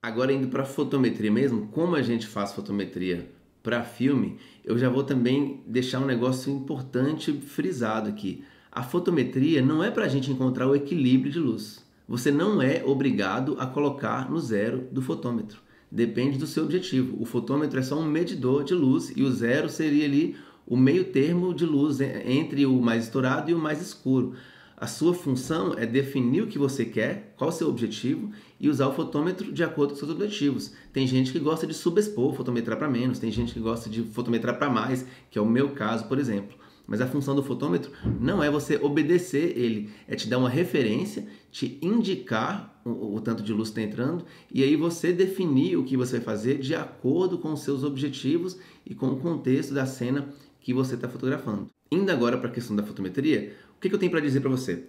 Agora indo para fotometria mesmo, como a gente faz fotometria para filme, eu já vou também deixar um negócio importante frisado aqui. A fotometria não é para a gente encontrar o equilíbrio de luz. Você não é obrigado a colocar no zero do fotômetro. Depende do seu objetivo. O fotômetro é só um medidor de luz e o zero seria ali o meio termo de luz entre o mais estourado e o mais escuro. A sua função é definir o que você quer, qual o seu objetivo e usar o fotômetro de acordo com os seus objetivos. Tem gente que gosta de subexpor, fotometrar para menos, tem gente que gosta de fotometrar para mais, que é o meu caso, por exemplo. Mas a função do fotômetro não é você obedecer ele, é te dar uma referência, te indicar o tanto de luz que está entrando e aí você definir o que você vai fazer de acordo com os seus objetivos e com o contexto da cena que você está fotografando. Indo agora para a questão da fotometria, o que eu tenho para dizer para você?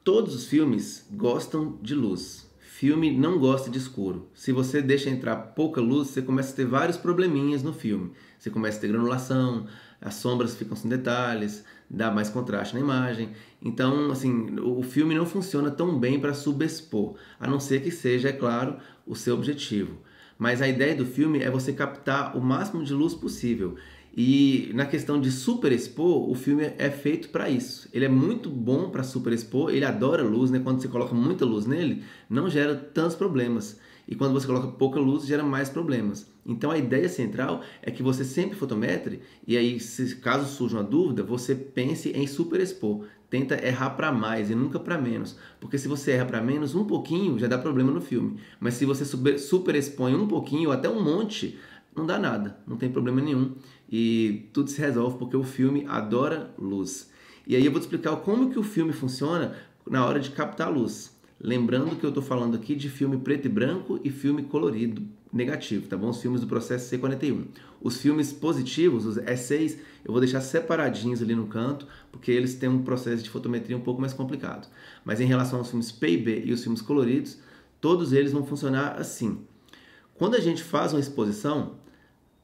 Todos os filmes gostam de luz. Filme não gosta de escuro. Se você deixa entrar pouca luz, você começa a ter vários probleminhas no filme. Você começa a ter granulação, as sombras ficam sem detalhes, dá mais contraste na imagem. Então, assim, o filme não funciona tão bem para subexpor, a não ser que seja, é claro, o seu objetivo. Mas a ideia do filme é você captar o máximo de luz possível. E na questão de superexpor, o filme é feito para isso. Ele é muito bom para superexpor, ele adora luz, né? Quando você coloca muita luz nele, não gera tantos problemas. E quando você coloca pouca luz, gera mais problemas. Então a ideia central é que você sempre fotometre, e aí, caso surja uma dúvida, você pense em superexpor. Tenta errar para mais e nunca para menos. Porque se você erra para menos, um pouquinho já dá problema no filme. Mas se você superexpõe um pouquinho, ou até um monte, não dá nada, não tem problema nenhum e tudo se resolve porque o filme adora luz. E aí eu vou te explicar como que o filme funciona na hora de captar a luz. Lembrando que eu estou falando aqui de filme preto e branco e filme colorido negativo, tá bom? Os filmes do processo C41. Os filmes positivos, os E6, eu vou deixar separadinhos ali no canto, porque eles têm um processo de fotometria um pouco mais complicado. Mas em relação aos filmes P e B e os filmes coloridos, todos eles vão funcionar assim. Quando a gente faz uma exposição,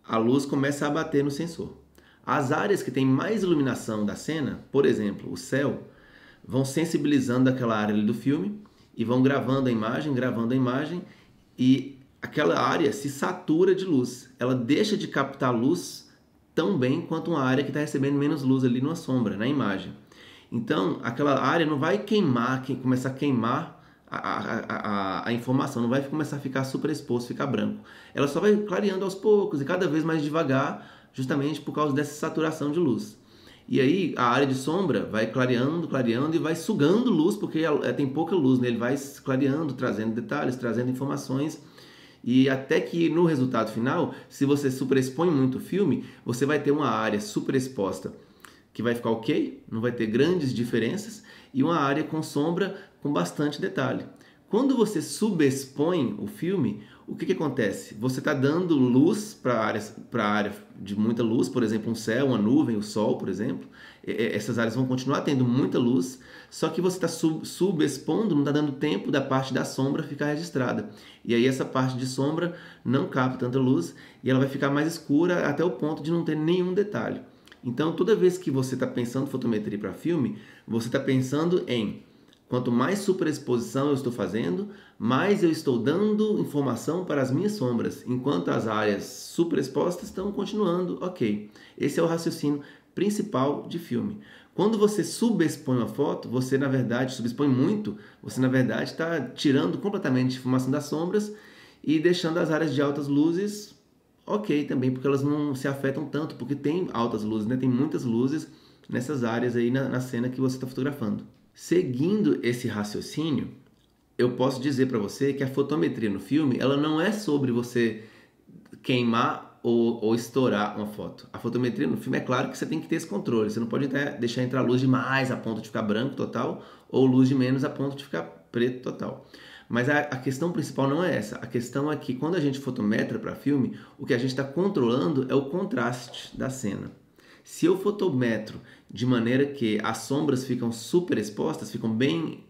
a luz começa a bater no sensor. As áreas que têm mais iluminação da cena, por exemplo, o céu, vão sensibilizando aquela área ali do filme e vão gravando a imagem e aquela área se satura de luz. Ela deixa de captar luz tão bem quanto uma área que está recebendo menos luz ali numa sombra, na imagem. Então, aquela área não vai começar a queimar a informação, não vai começar a ficar superexposto, ficar branco. Ela só vai clareando aos poucos e cada vez mais devagar, justamente por causa dessa saturação de luz. E aí a área de sombra vai clareando e vai sugando luz, porque tem pouca luz, né? Ele vai clareando, trazendo detalhes, trazendo informações. E até que no resultado final, se você superexpõe muito o filme, você vai ter uma área superexposta que vai ficar ok, não vai ter grandes diferenças, e uma área com sombra com bastante detalhe. Quando você subexpõe o filme, o que acontece? Você está dando luz para a área de muita luz, por exemplo, um céu, uma nuvem, o sol, por exemplo. Essas áreas vão continuar tendo muita luz, só que você está subexpondo, não está dando tempo da parte da sombra ficar registrada. E aí essa parte de sombra não capta tanta luz e ela vai ficar mais escura até o ponto de não ter nenhum detalhe. Então, toda vez que você está pensando em fotometria para filme, você está pensando em quanto mais superexposição eu estou fazendo, mais eu estou dando informação para as minhas sombras, enquanto as áreas superexpostas estão continuando ok. Esse é o raciocínio principal de filme. Quando você subexpõe uma foto, você na verdade subexpõe muito, você na verdade está tirando completamente a informação das sombras e deixando as áreas de altas luzes ok também, porque elas não se afetam tanto, porque tem altas luzes, né? Tem muitas luzes nessas áreas aí na cena que você está fotografando. Seguindo esse raciocínio, eu posso dizer para você que a fotometria no filme, ela não é sobre você queimar ou estourar uma foto. A fotometria no filme, é claro que você tem que ter esse controle, você não pode deixar entrar luz demais a ponto de ficar branco total, ou luz de menos a ponto de ficar preto total. Mas a questão principal não é essa. A questão é que quando a gente fotometra para filme, o que a gente está controlando é o contraste da cena. Se eu fotometro de maneira que as sombras ficam super expostas, ficam bem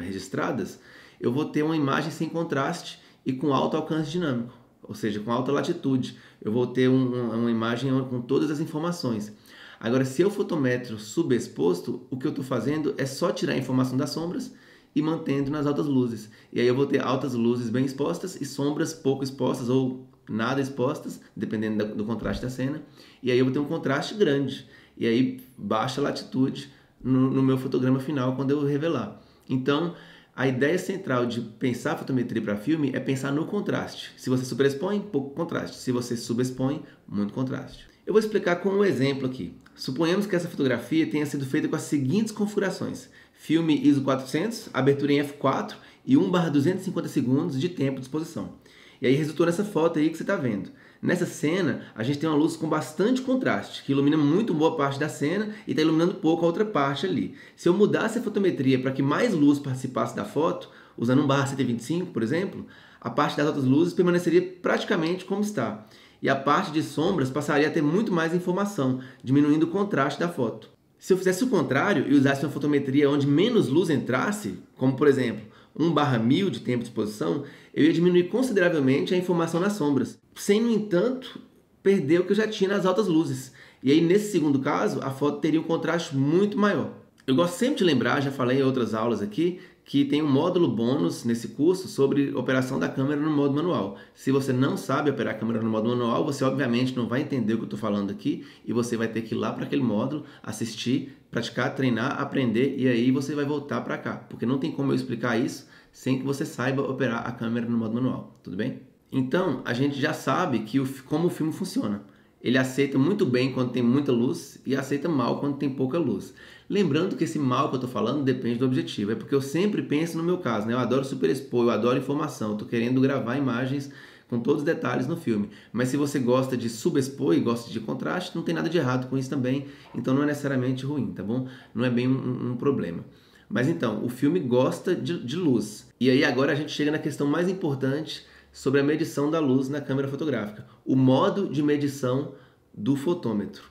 registradas, eu vou ter uma imagem sem contraste e com alto alcance dinâmico, ou seja, com alta latitude. Eu vou ter uma imagem com todas as informações. Agora, se eu fotometro subexposto, o que eu estou fazendo é só tirar a informação das sombras e mantendo nas altas luzes. E aí eu vou ter altas luzes bem expostas e sombras pouco expostas ou nada expostas, dependendo do contraste da cena. E aí eu vou ter um contraste grande. E aí baixa latitude no meu fotograma final quando eu revelar. Então, a ideia central de pensar a fotometria para filme é pensar no contraste. Se você superexpõe, pouco contraste. Se você subexpõe, muito contraste. Eu vou explicar com um exemplo aqui. Suponhamos que essa fotografia tenha sido feita com as seguintes configurações. Filme ISO 400, abertura em f4 e 1/250 segundos de tempo de exposição. E aí resultou nessa foto aí que você está vendo. Nessa cena, a gente tem uma luz com bastante contraste, que ilumina muito boa parte da cena e está iluminando pouco a outra parte ali. Se eu mudasse a fotometria para que mais luz participasse da foto, usando 1/125, por exemplo, a parte das outras luzes permaneceria praticamente como está. E a parte de sombras passaria a ter muito mais informação, diminuindo o contraste da foto. Se eu fizesse o contrário e usasse uma fotometria onde menos luz entrasse, como por exemplo 1/1000 de tempo de exposição, eu ia diminuir consideravelmente a informação nas sombras, sem, no entanto, perder o que eu já tinha nas altas luzes. E aí, nesse segundo caso, a foto teria um contraste muito maior. Eu gosto sempre de lembrar, já falei em outras aulas aqui, que tem um módulo bônus nesse curso sobre operação da câmera no modo manual. Se você não sabe operar a câmera no modo manual, você obviamente não vai entender o que eu estou falando aqui e você vai ter que ir lá para aquele módulo, assistir, praticar, treinar, aprender e aí você vai voltar para cá. Porque não tem como eu explicar isso sem que você saiba operar a câmera no modo manual, tudo bem? Então, a gente já sabe como o filme funciona. Ele aceita muito bem quando tem muita luz e aceita mal quando tem pouca luz. Lembrando que esse mal que eu estou falando depende do objetivo. É porque eu sempre penso no meu caso, né? Eu adoro superexpor, eu adoro informação. Estou querendo gravar imagens com todos os detalhes no filme. Mas se você gosta de subexpor e gosta de contraste, não tem nada de errado com isso também. Então não é necessariamente ruim, tá bom? Não é bem um problema. Mas então, o filme gosta de luz. E aí agora a gente chega na questão mais importante sobre a medição da luz na câmera fotográfica, o modo de medição do fotômetro.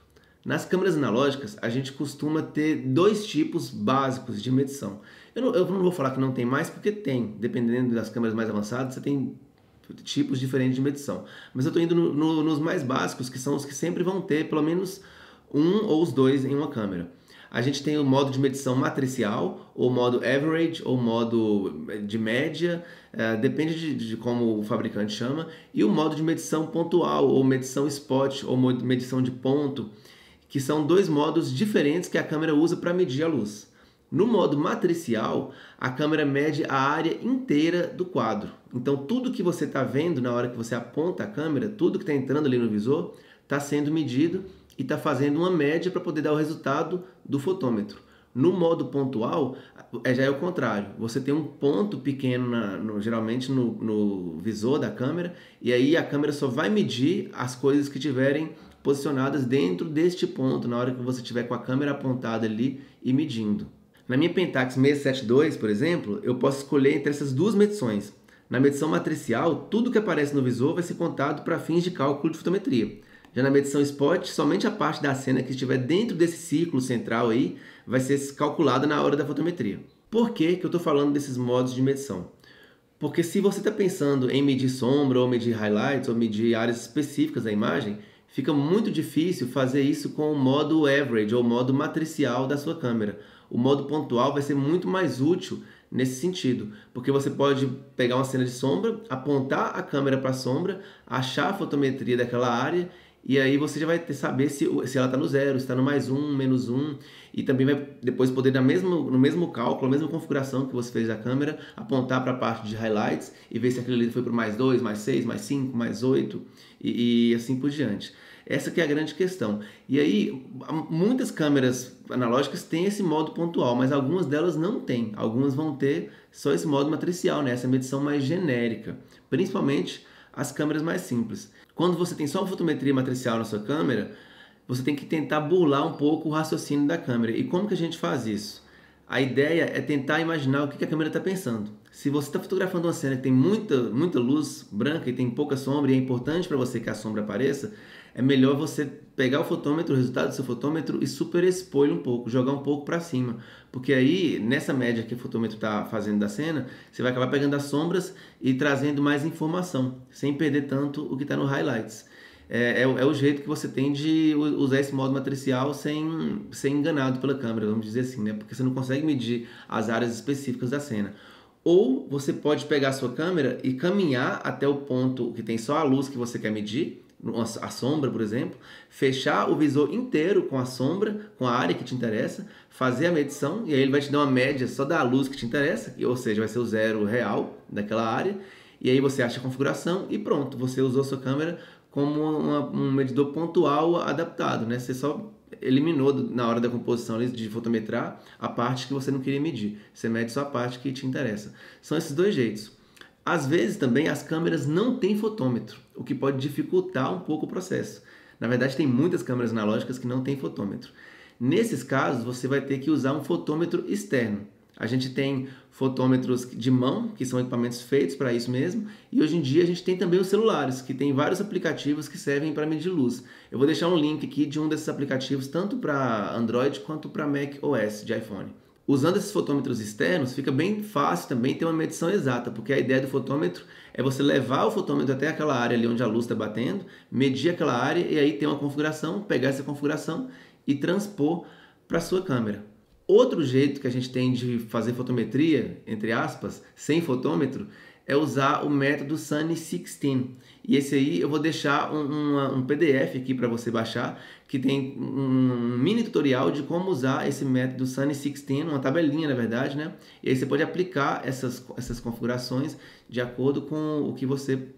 Nas câmeras analógicas, a gente costuma ter dois tipos básicos de medição. Eu não vou falar que não tem mais, porque tem. Dependendo das câmeras mais avançadas, você tem tipos diferentes de medição. Mas eu estou indo nos mais básicos, que são os que sempre vão ter pelo menos um ou os dois em uma câmera. A gente tem o modo de medição matricial, ou modo average, ou modo de média, depende de como o fabricante chama, e o modo de medição pontual, ou medição spot, ou medição de ponto, que são dois modos diferentes que a câmera usa para medir a luz. No modo matricial, a câmera mede a área inteira do quadro. Então, tudo que você está vendo na hora que você aponta a câmera, tudo que está entrando ali no visor, está sendo medido e está fazendo uma média para poder dar o resultado do fotômetro. No modo pontual, já é o contrário. Você tem um ponto pequeno, geralmente no visor da câmera, e aí a câmera só vai medir as coisas que estiverem posicionadas dentro deste ponto, na hora que você estiver com a câmera apontada ali e medindo. Na minha Pentax 672, por exemplo, eu posso escolher entre essas duas medições. Na medição matricial, tudo que aparece no visor vai ser contado para fins de cálculo de fotometria. Já na medição spot, somente a parte da cena que estiver dentro desse círculo central aí vai ser calculada na hora da fotometria. Por que eu estou falando desses modos de medição? Porque se você está pensando em medir sombra, ou medir highlights, ou medir áreas específicas da imagem, fica muito difícil fazer isso com o modo average, ou modo matricial da sua câmera. O modo pontual vai ser muito mais útil nesse sentido, porque você pode pegar uma cena de sombra, apontar a câmera para a sombra, achar a fotometria daquela área, e aí você já vai saber se ela está no zero, se está no +1, -1, e também vai depois poder, no mesmo cálculo, a mesma configuração que você fez da câmera, apontar para a parte de highlights e ver se aquele ali foi para o +2, +6, +5, +8 e assim por diante. Essa que é a grande questão. E aí, muitas câmeras analógicas têm esse modo pontual, mas algumas delas não têm. Algumas vão ter só esse modo matricial, né? Essa medição mais genérica, principalmente as câmeras mais simples. Quando você tem só uma fotometria matricial na sua câmera, você tem que tentar burlar um pouco o raciocínio da câmera. E como que a gente faz isso? A ideia é tentar imaginar o que a câmera está pensando. Se você está fotografando uma cena que tem muita luz branca e tem pouca sombra, e é importante para você que a sombra apareça, é melhor você pegar o fotômetro, o resultado do seu fotômetro, e superexpor um pouco, jogar um pouco para cima. Porque aí, nessa média que o fotômetro está fazendo da cena, você vai acabar pegando as sombras e trazendo mais informação, sem perder tanto o que está no highlights. É o jeito que você tem de usar esse modo matricial sem ser enganado pela câmera, vamos dizer assim, né? Porque você não consegue medir as áreas específicas da cena. Ou você pode pegar a sua câmera e caminhar até o ponto que tem só a luz que você quer medir, a sombra, por exemplo, fechar o visor inteiro com a sombra, com a área que te interessa, fazer a medição, e aí ele vai te dar uma média só da luz que te interessa, ou seja, vai ser o zero real daquela área, e aí você acha a configuração e pronto, você usou a sua câmera como um medidor pontual adaptado, né? Você só eliminou na hora da composição de fotometrar a parte que você não queria medir. Você mede só a parte que te interessa. São esses dois jeitos. Às vezes também as câmeras não têm fotômetro, o que pode dificultar um pouco o processo. Na verdade, tem muitas câmeras analógicas que não têm fotômetro. Nesses casos, você vai ter que usar um fotômetro externo. A gente tem fotômetros de mão, que são equipamentos feitos para isso mesmo, e hoje em dia a gente tem também os celulares, que tem vários aplicativos que servem para medir luz. Eu vou deixar um link aqui de um desses aplicativos, tanto para Android quanto para Mac OS de iPhone. Usando esses fotômetros externos, fica bem fácil também ter uma medição exata, porque a ideia do fotômetro é você levar o fotômetro até aquela área ali onde a luz está batendo, medir aquela área e aí ter uma configuração, pegar essa configuração e transpor para a sua câmera. Outro jeito que a gente tem de fazer fotometria, entre aspas, sem fotômetro, é usar o método Sunny 16. E esse aí eu vou deixar um PDF aqui para você baixar, que tem um mini tutorial de como usar esse método Sunny 16, uma tabelinha na verdade, né? E aí você pode aplicar essas configurações de acordo com o que você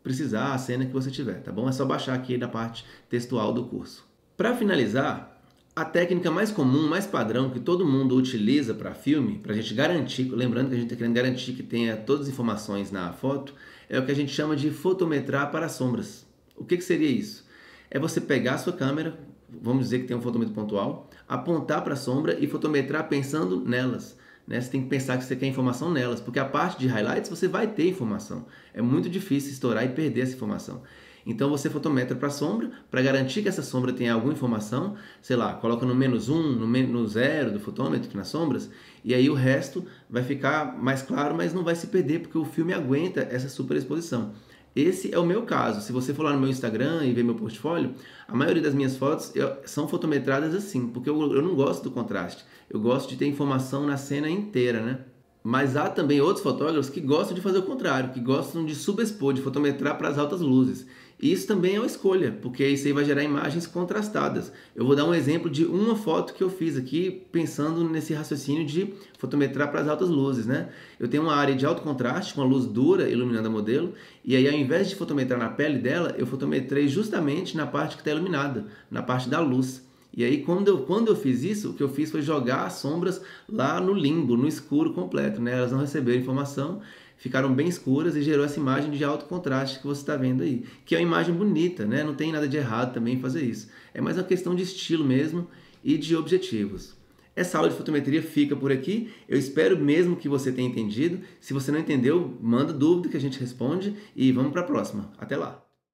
precisar, a cena que você tiver, tá bom? É só baixar aqui na parte textual do curso. Para finalizar, a técnica mais comum, mais padrão, que todo mundo utiliza para filme, para a gente garantir, lembrando que a gente está querendo garantir que tenha todas as informações na foto, é o que a gente chama de fotometrar para sombras. O que seria isso? É você pegar a sua câmera, vamos dizer que tem um fotômetro pontual, apontar para a sombra e fotometrar pensando nelas. Né? Você tem que pensar que você quer informação nelas, porque a parte de highlights você vai ter informação. É muito difícil estourar e perder essa informação. Então você fotometra para a sombra, para garantir que essa sombra tenha alguma informação, sei lá, coloca no -1, no 0 do fotômetro nas sombras, e aí o resto vai ficar mais claro, mas não vai se perder, porque o filme aguenta essa superexposição. Esse é o meu caso. Se você for lá no meu Instagram e ver meu portfólio, a maioria das minhas fotos são fotometradas assim, porque eu não gosto do contraste. Eu gosto de ter informação na cena inteira, né? Mas há também outros fotógrafos que gostam de fazer o contrário, que gostam de subexpor, de fotometrar para as altas luzes. E isso também é uma escolha, porque isso aí vai gerar imagens contrastadas. Eu vou dar um exemplo de uma foto que eu fiz aqui, pensando nesse raciocínio de fotometrar para as altas luzes, né? Eu tenho uma área de alto contraste, com a luz dura iluminando a modelo, e aí ao invés de fotometrar na pele dela, eu fotometrei justamente na parte que está iluminada, na parte da luz. E aí, quando eu fiz isso, o que eu fiz foi jogar as sombras lá no limbo, no escuro completo, né? Elas não receberam informação, ficaram bem escuras e gerou essa imagem de alto contraste que você está vendo aí. Que é uma imagem bonita, né? Não tem nada de errado também em fazer isso. É mais uma questão de estilo mesmo e de objetivos. Essa aula de fotometria fica por aqui. Eu espero mesmo que você tenha entendido. Se você não entendeu, manda dúvida que a gente responde e vamos para a próxima. Até lá!